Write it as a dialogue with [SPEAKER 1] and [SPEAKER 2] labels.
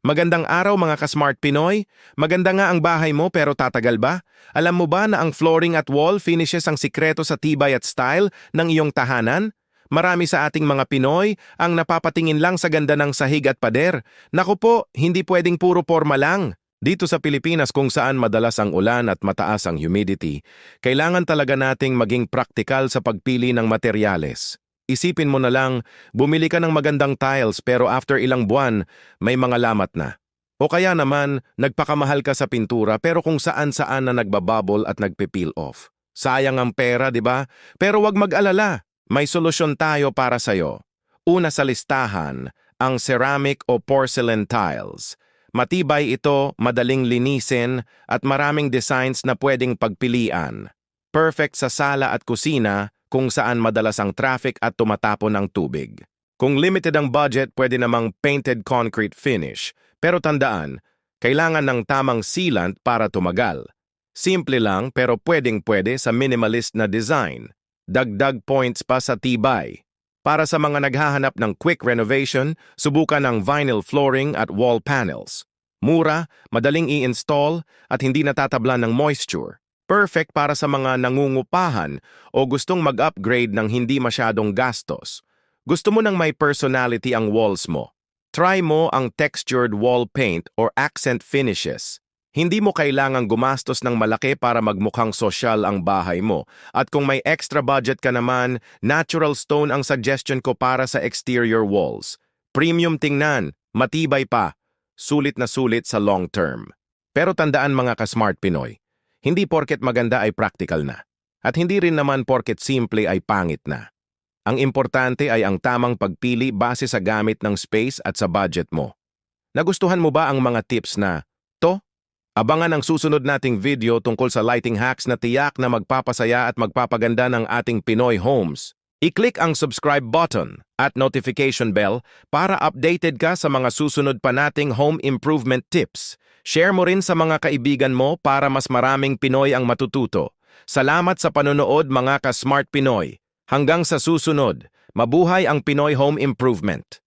[SPEAKER 1] Magandang araw mga ka-Smart Pinoy. Maganda nga ang bahay mo pero tatagal ba? Alam mo ba na ang flooring at wall finishes ang sikreto sa tibay at style ng iyong tahanan? Marami sa ating mga Pinoy ang napapatingin lang sa ganda ng sahig at pader. Naku po, hindi pwedeng puro porma lang. Dito sa Pilipinas kung saan madalas ang ulan at mataas ang humidity, kailangan talaga nating maging praktikal sa pagpili ng materyales. Isipin mo na lang, bumili ka ng magandang tiles pero after ilang buwan, may mga lamat na. O kaya naman, nagpakamahal ka sa pintura pero kung saan-saan na nagbabubble at nagpe-peel off. Sayang ang pera, di ba? Pero wag mag-alala, may solusyon tayo para sa'yo. Una sa listahan, ang ceramic o porcelain tiles. Matibay ito, madaling linisin, at maraming designs na pwedeng pagpilian. Perfect sa sala at kusina, kung saan madalas ang traffic at tumatapon ng tubig. Kung limited ang budget, pwede namang painted concrete finish. Pero tandaan, kailangan ng tamang sealant para tumagal. Simple lang pero pwedeng-pwede sa minimalist na design. Dagdag points pa sa tibay. Para sa mga naghahanap ng quick renovation, subukan ang vinyl flooring at wall panels. Mura, madaling i-install at hindi natatablan ng moisture. Perfect para sa mga nangungupahan o gustong mag-upgrade ng hindi masyadong gastos. Gusto mo ng may personality ang walls mo. Try mo ang textured wall paint or accent finishes. Hindi mo kailangang gumastos ng malaki para magmukhang sosyal ang bahay mo. At kung may extra budget ka naman, natural stone ang suggestion ko para sa exterior walls. Premium tingnan, matibay pa, sulit na sulit sa long term. Pero tandaan mga ka-Smart Pinoy, hindi porket maganda ay practical na. At hindi rin naman porket simple ay pangit na. Ang importante ay ang tamang pagpili base sa gamit ng space at sa budget mo. Nagustuhan mo ba ang mga tips na to? Abangan ang susunod nating video tungkol sa lighting hacks na tiyak na magpapasaya at magpapaganda ng ating Pinoy homes. I-click ang subscribe button at notification bell para updated ka sa mga susunod pa nating home improvement tips. Share mo rin sa mga kaibigan mo para mas maraming Pinoy ang matututo. Salamat sa panonood mga ka-Smart Pinoy. Hanggang sa susunod, mabuhay ang Pinoy Home Improvement.